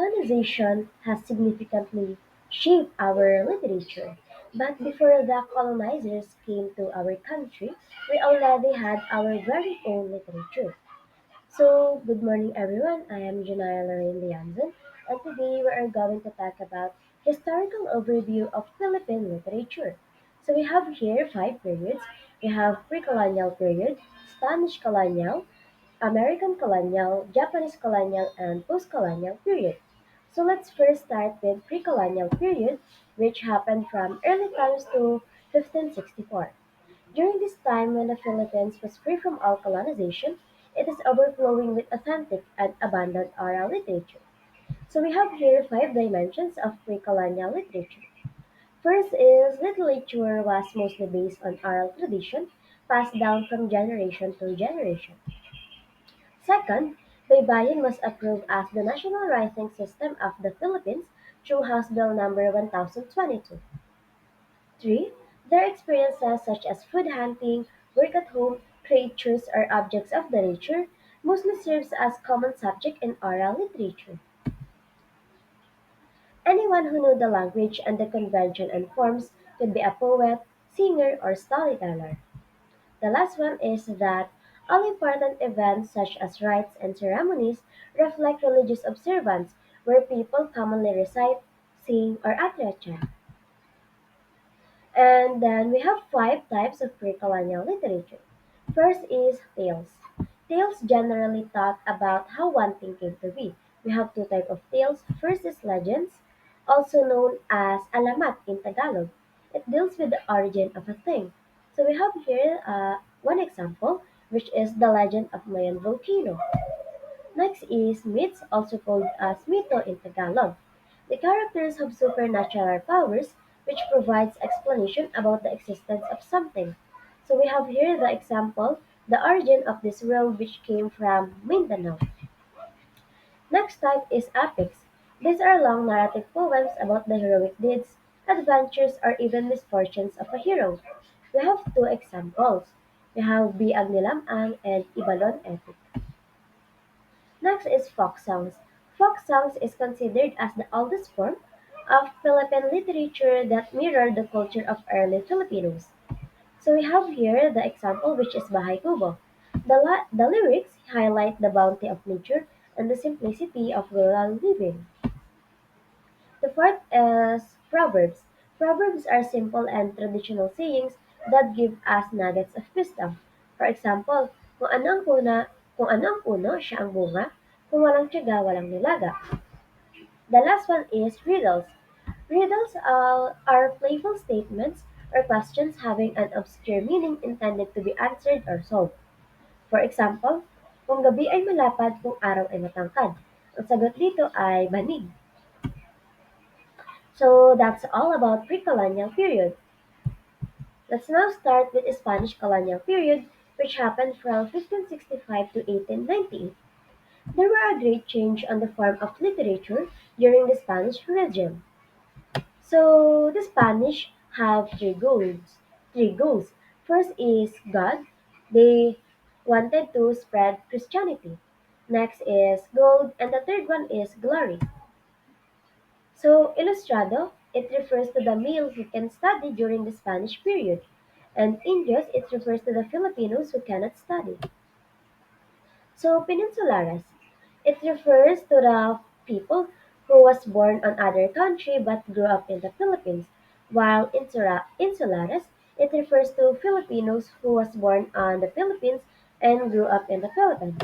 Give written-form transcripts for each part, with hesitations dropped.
Colonization has significantly shaped our literature, but before the colonizers came to our country, we already had our very own literature. So, good morning everyone. I am Janaya Lorraine Lianzon, and today we are going to talk about historical overview of Philippine literature. So, we have here five periods. We have pre-colonial period, Spanish colonial, American colonial, Japanese colonial, and post-colonial period. So let's first start with pre-colonial period, which happened from early times to 1564. During this time when the Philippines was free from all colonization, it is overflowing with authentic and abundant oral literature. So we have here five dimensions of pre-colonial literature. First is literature was mostly based on oral tradition, passed down from generation to generation. Second, Baybayin was approved as the national writing system of the Philippines through House Bill number 1022. 3. Their experiences such as food hunting, work at home, creatures or objects of the nature mostly serves as common subject in oral literature. Anyone who knew the language and the convention and forms could be a poet, singer, or storyteller. The last one is that all important events such as rites and ceremonies reflect religious observance where people commonly recite, sing, or utter a chant. And then we have five types of pre-colonial literature. First is tales. Tales generally talk about how one thing came to be. We have two types of tales. First is legends, also known as alamat in Tagalog. It deals with the origin of a thing. So we have here one example, which is the legend of Mayan volcano. Next is myths, also called as mito in Tagalog. The characters have supernatural powers, which provides explanation about the existence of something. So we have here the example, the origin of this world which came from Mindanao. Next type is epics. These are long narrative poems about the heroic deeds, adventures, or even misfortunes of a hero. We have two examples. We have Biag Nilamang and Ibalon Epic. Next is folk songs. Folk songs is considered as the oldest form of Philippine literature that mirror the culture of early Filipinos. So we have here the example which is Bahay Kubo. The lyrics highlight the bounty of nature and the simplicity of rural living. The fourth is Proverbs. Proverbs are simple and traditional sayings that give us nuggets of wisdom. For example, kung ano ang puno, siya ang bunga. Kung walang tiyaga, walang nilaga. The last one is riddles. Riddles are playful statements or questions having an obscure meaning intended to be answered or solved. For example, kung gabi ay malapad, kung araw ay matangkad. Ang sagot dito ay banig. So that's all about pre-colonial period. Let's now start with the Spanish colonial period, which happened from 1565 to 1898. There were a great change on the form of literature during the Spanish regime. So the Spanish have three goals. Three goals. First is God. They wanted to spread Christianity. Next is gold, and the third one is glory. So ilustrado, it refers to the male who can study during the Spanish period, and Indios, it refers to the Filipinos who cannot study. So peninsulares, it refers to the people who was born on other country but grew up in the Philippines, while insulares, it refers to Filipinos who was born on the Philippines and grew up in the Philippines.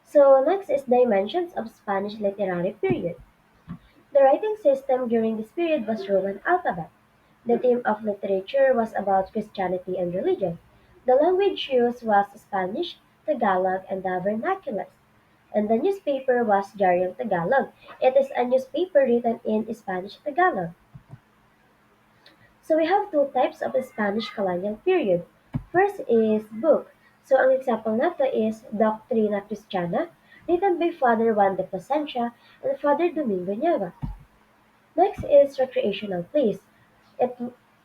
So next is dimensions of Spanish literary period. The writing system during this period was Roman alphabet. The theme of literature was about Christianity and religion. The language used was Spanish, Tagalog, and the vernaculars. And the newspaper was Diaryong Tagalog. It is a newspaper written in Spanish Tagalog. So we have two types of Spanish colonial period. First is book. So ang example nato is Doctrina Christiana, written by Father Juan de Plasencia and Father Domingo Nieva. Next is recreational plays. It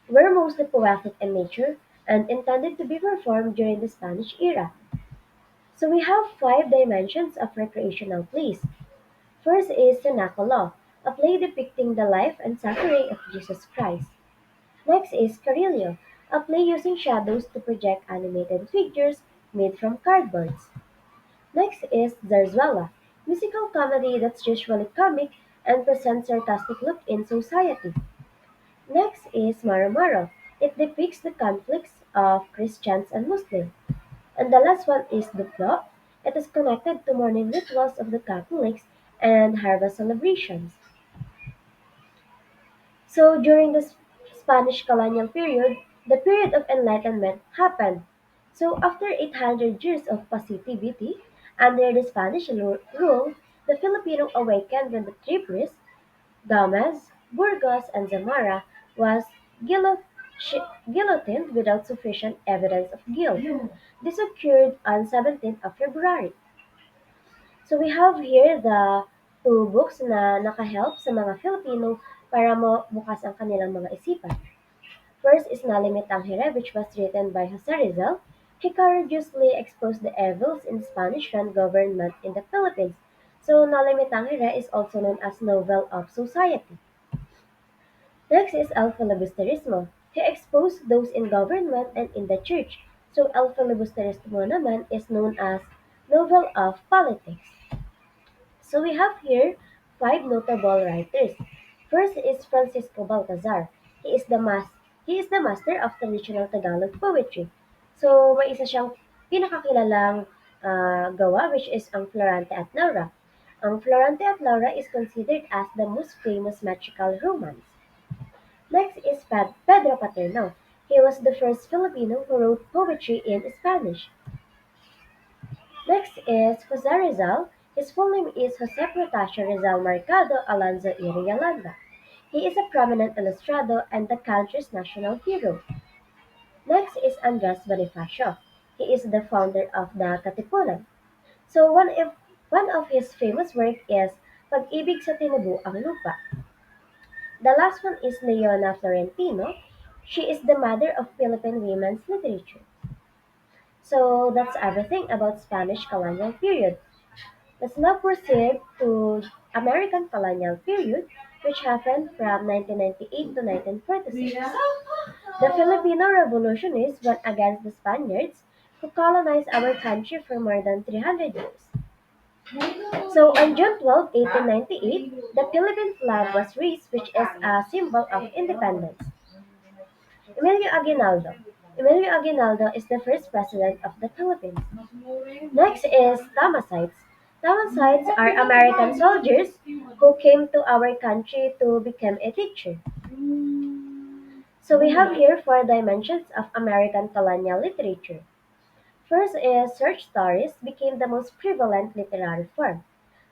were mostly poetic in nature and intended to be performed during the Spanish era. So we have five dimensions of recreational plays. First is Cenaculo, a play depicting the life and suffering of Jesus Christ. Next is Carillo, a play using shadows to project animated figures made from cardboards. Next is Zarzuela, musical comedy that's usually comic and presents sarcastic look in society. Next is Maro. It depicts the conflicts of Christians and Muslims. And the last one is Duplo. It is connected to morning rituals of the Catholics and harvest celebrations. So during the Spanish colonial period, the period of enlightenment happened. So after 800 years of passivity under the Spanish rule, the Filipino awakened when the three priests, Gomez, Burgos, and Zamora, was guillo- guillotined without sufficient evidence of guilt. This occurred on 17th of February. So we have here the two books na nakahelp sa mga Filipino para bukas ang kanilang mga isipan. First is Nalimit Tangere, which was written by Jose Rizal. He courageously exposed the evils in Spanish-run government in the Philippines. So Nalimit Tangere is also known as Novel of Society. Next is El Filibusterismo. He exposed those in government and in the church. So El Filibusterismo naman is known as Novel of Politics. So we have here five notable writers. First is Francisco Baltazar. He is the mas he is the master of traditional Tagalog poetry. So may isa siyang pinakakilalang gawa which is ang Florante at Laura. Ang Florante at Laura is considered as the most famous magical romance. Next is Pedro Paterno. He was the first Filipino who wrote poetry in Spanish. Next is Jose Rizal. His full name is Jose Protasio Rizal Mercado Alonzo y Realanda. He is a prominent illustrator and the country's national hero. Next is Andres Bonifacio. He is the founder of the Katipunan. So one of his famous work is Pag-ibig sa Tinubuang Lupa. The last one is Leona Florentino. She is the mother of Philippine women's literature. So that's everything about Spanish colonial period. Let's now proceed to American colonial period, which happened from 1998 to 1946. The Filipino revolutionists went against the Spaniards, who colonized our country for more than 300 years. So on June 12, 1898, the Philippine flag was raised, which is a symbol of independence. Emilio Aguinaldo. Emilio Aguinaldo is the first president of the Philippines. Next is Tamasites. Tamasites are American soldiers who came to our country to become a teacher. So we have here four dimensions of American colonial literature. First is short stories became the most prevalent literary form.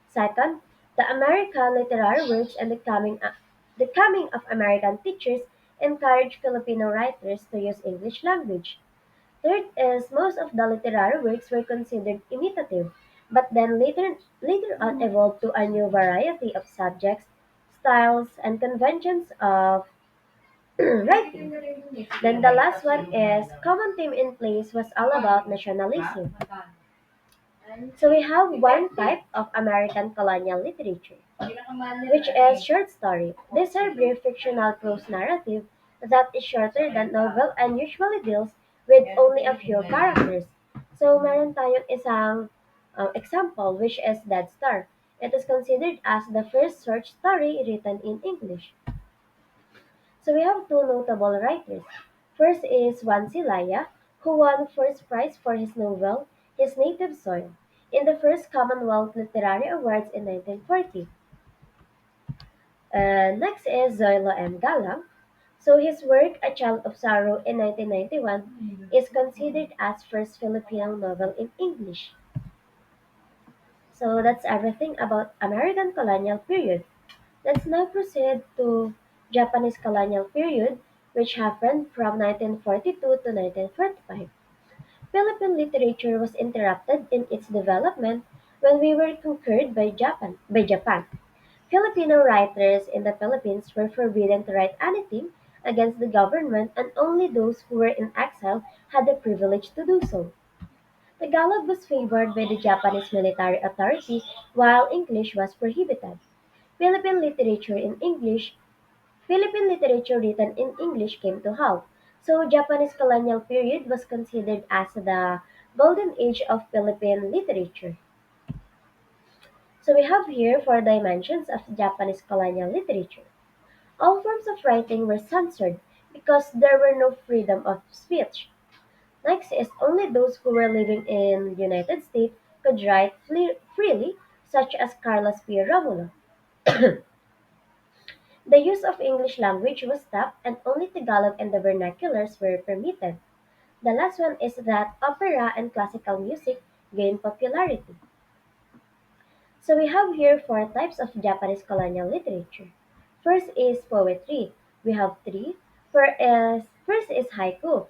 Second, the American literary works and the coming of American teachers encouraged Filipino writers to use English language. Third is most of the literary works were considered imitative, but then later on evolved to a new variety of subjects, styles, and conventions of writing. Then the last one is common theme in plays was all about nationalism. So we have one type of American colonial literature, which is short story. These are brief fictional prose narrative that is shorter than novel and usually deals with only a few characters. So meron tayong isang example which is Dead Star. It is considered as the first short story written in English. So we have two notable writers. First is Juan Silaya, who won first prize for his novel His Native Soil in the first Commonwealth Literary Awards in 1940. Next is Zoilo M. Galang. So his work, A Child of Sorrow in 1991, is considered as first Filipino novel in English. So that's everything about American colonial period. Let's now proceed to Japanese colonial period, which happened from 1942 to 1945. Philippine literature was interrupted in its development when we were conquered by Japan. Filipino writers in the Philippines were forbidden to write anything against the government and only those who were in exile had the privilege to do so. Tagalog was favored by the Japanese military authority while English was prohibited. Philippine literature in English Philippine literature written in English came to halt. So Japanese colonial period was considered as the golden age of Philippine literature. So we have here four dimensions of Japanese colonial literature. All forms of writing were censored because there were no freedom of speech. Next is only those who were living in the United States could write freely, such as Carlos P. Romulo. The use of English language was stopped and only Tagalog and the vernaculars were permitted. The last one is that opera and classical music gained popularity. So we have here four types of Japanese colonial literature. First is poetry. We have three. First is haiku,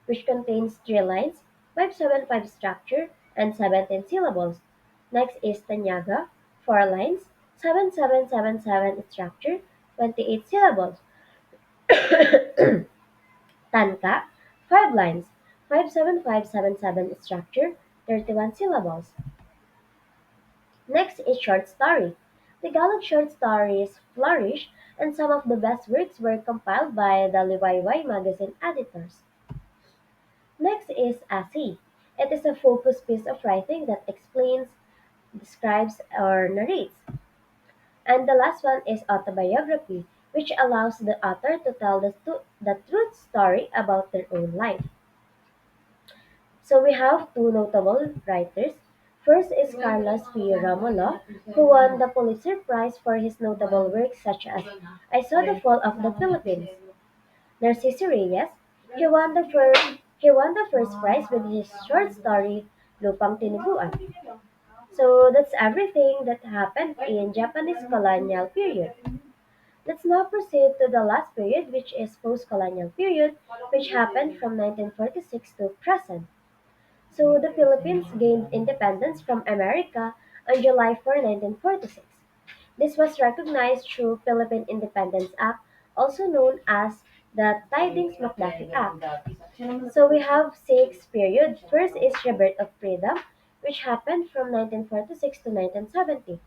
which contains three lines, 575 structure, and 17 syllables. Next is tanyaga, four lines, 7777 structure, 28 syllables. Tanka, five lines, 57577 structure, 31 syllables. Next is short story. Tagalog short stories flourish, and some of the best works were compiled by the Liwayway magazine editors. Next is essay. It is a focused piece of writing that explains, describes, or narrates. And the last one is autobiography, which allows the author to tell the truth story about their own life. So we have two notable writers. First is Carlos P. Romulo, who won the Pulitzer Prize for his notable works such as I Saw the Fall of the Philippines. Narciso Reyes, he won the first prize with his short story Lupang Tinubuan. So that's everything that happened in Japanese colonial period. Let's now proceed to the last period, which is post-colonial period, which happened from 1946 to present. So the Philippines gained independence from America on July 4, 1946. This was recognized through Philippine Independence Act, also known as the Tidings-McDuffie Act. So we have six periods. First is Rebirth of Freedom, which happened from 1946 to 1970.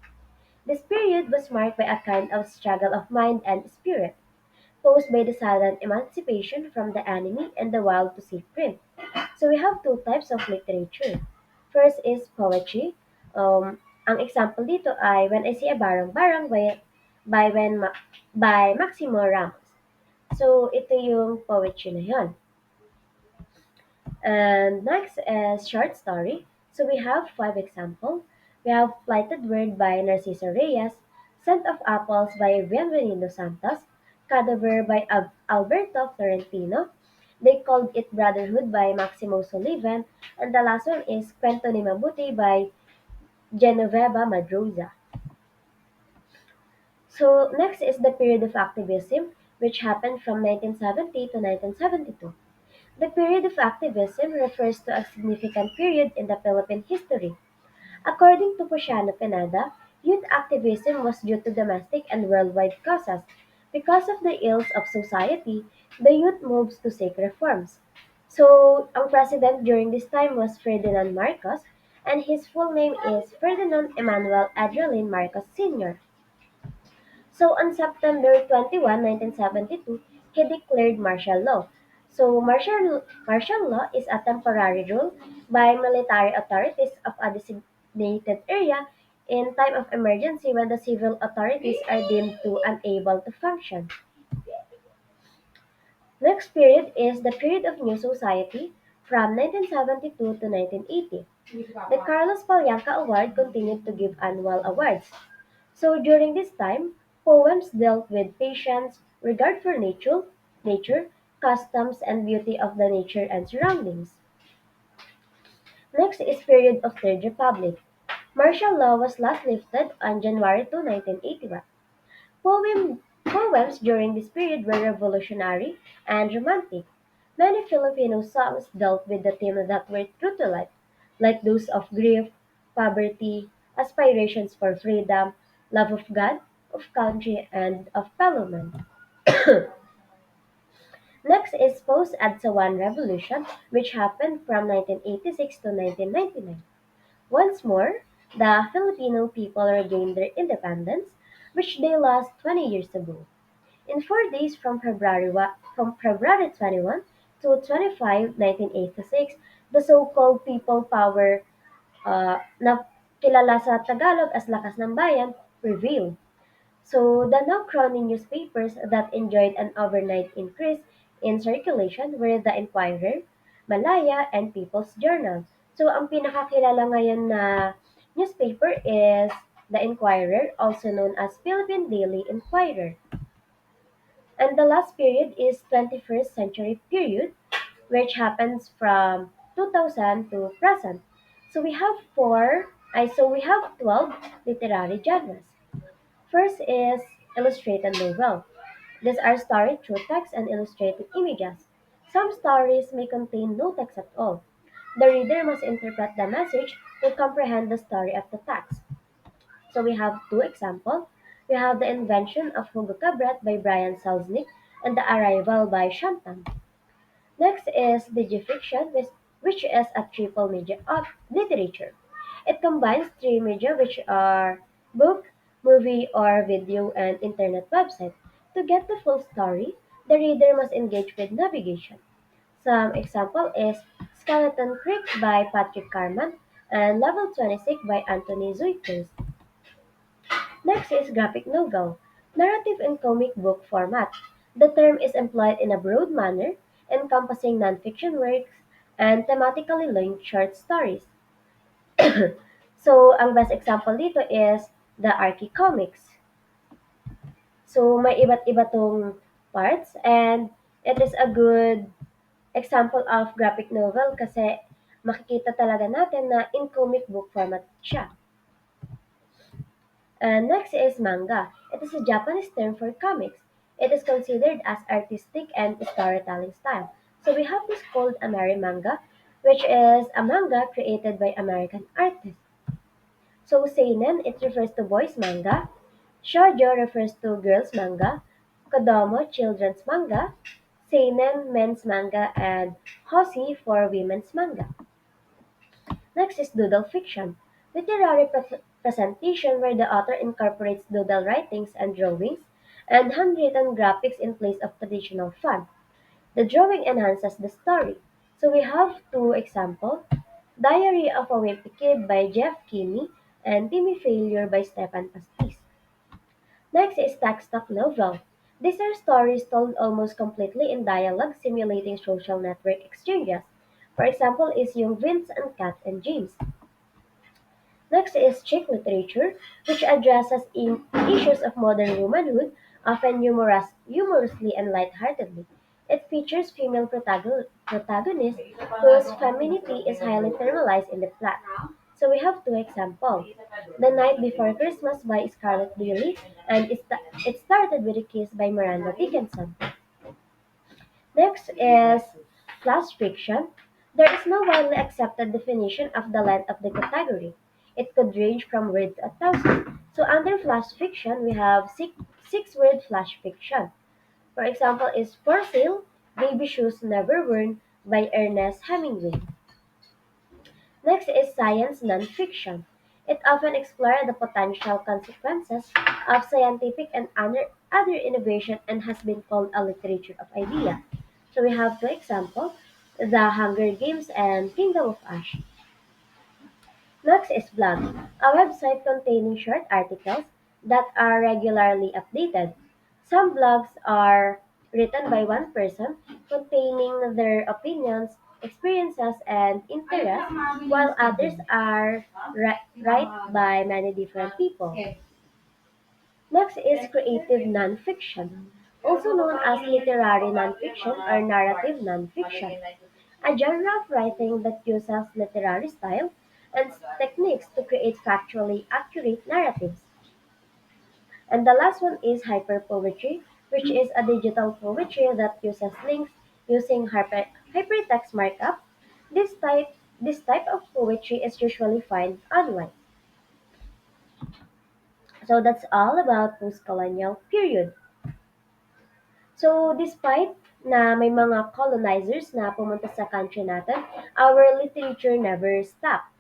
This period was marked by a kind of struggle of mind and spirit, posed by the silent emancipation from the enemy and the wild to seek freedom. So we have two types of literature. First is poetry. Ang example dito ay When I See a Barang-Barang by, when, by Maximo Ramos. So ito yung poetry na yun. And next is short story. So we have five examples. We have Flighted Word by Narciso Reyes, Scent of Apples by Bienvenido Santos, Cadaver by Alberto Florentino. They Called It Brotherhood by Maximo Sullivan, and the last one is Kwento ni Mabuti by Genoveva Madroza. So next is the period of activism, which happened from 1970 to 1972. The period of activism refers to a significant period in the Philippine history. According to Posiano Pineda, youth activism was due to domestic and worldwide causes. Because of the ills of society, the youth moves to seek reforms. So, ang president during this time was Ferdinand Marcos, and his full name is Ferdinand Emmanuel Adrialin Marcos Sr. So on September 21, 1972, he declared martial law. So martial law is a temporary rule by military authorities of a designated area in time of emergency when the civil authorities are deemed to unable to function. Next period is the period of new society from 1972 to 1980. The Carlos Pallanca Award continued to give annual awards. So during this time, poems dealt with patience, regard for nature, customs, and beauty of the nature and surroundings. Next is period of Third Republic. Martial law was last lifted on January 2, 1981. Poems during this period were revolutionary and romantic. Many Filipino songs dealt with the themes that were true to life, like those of grief, poverty, aspirations for freedom, love of God, of country, and of fellow men. Next is post-Adsawan Revolution, which happened from 1986 to 1999. Once more, the Filipino people regained their independence, which they lost 20 years ago. In 4 days from February 21 to 25, 1986, the so-called People Power na kilala sa Tagalog as Lakas ng Bayan prevailed. So the now crowning newspapers that enjoyed an overnight increase in circulation were the Inquirer, Malaya, and People's Journal. So ang pinakakilala ngayon na newspaper is the Inquirer, also known as Philippine Daily Inquirer. And the last period is 21st century period, which happens from 2000 to present. So we have 12 literary genres. First is illustrated novel. These are stories through text and illustrated images. Some stories may contain no text at all. The reader must interpret the message to comprehend the story of the text. So we have two examples. We have The Invention of Hugo Cabret by Brian Selznick and The Arrival by Shantan. Next is digifiction, which is a triple media of literature. It combines three media, which are book, movie, or video and internet website. To get the full story, the reader must engage with navigation. Some example is Skeleton Creek by Patrick Carman and Level 26 by Anthony Zuiker's. Next is graphic novel, narrative in comic book format. The term is employed in a broad manner, encompassing nonfiction works and thematically linked short stories. So, ang best example dito is the Archie Comics. So, may iba't iba tong parts and it is a good example of graphic novel kasi makikita talaga natin na in comic book format siya. And next is manga. It is a Japanese term for comics. It is considered as artistic and storytelling style. So we have this called Ameri manga, which is a manga created by American artists. So seinen, it refers to boys manga. Shoujo refers to girls manga. Kodomo, children's manga. Seinen, men's manga, and hoshi for women's manga. Next is doodle fiction, literary presentation where the author incorporates doodle writings and drawings and handwritten graphics in place of traditional font. The drawing enhances the story. So we have two examples: Diary of a Wimpy Kid by Jeff Kinney and Timmy Failure by Stefan Pastis. Next is textbook novel. These are stories told almost completely in dialogue simulating social network exchanges. For example is Young Vince and Cat and James. Next is chick literature, which addresses issues of modern womanhood, often humorously and lightheartedly. It features female protagonists whose femininity is highly thermalized in the plot. So we have two examples. The Night Before Christmas by Scarlett Bailey, and it started with a kiss by Miranda Dickinson. Next is flash fiction. There is no widely accepted definition of the length of the category. It could range from word to 1,000. So under flash fiction, we have six-word flash fiction. For example, is For Sale, Baby Shoes Never Worn by Ernest Hemingway. Next is science nonfiction. It often explores the potential consequences of scientific and other innovation and has been called a literature of idea. So we have two examples, The Hunger Games and Kingdom of Ash. Next is blog, a website containing short articles that are regularly updated. Some blogs are written by one person, containing their opinions, experiences, and interests, while others are written by many different people. Next is creative nonfiction, also known as literary nonfiction or narrative nonfiction, a genre of writing that uses literary style and techniques to create factually accurate narratives. And the last one is hyperpoetry, which is a digital poetry that uses links using hypertext markup. This type of poetry is usually found online. So that's all about post-colonial period. So despite na may mga colonizers na pumunta sa country natin, our literature never stopped.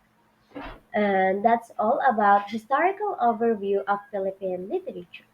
And that's all about historical overview of Philippine literature.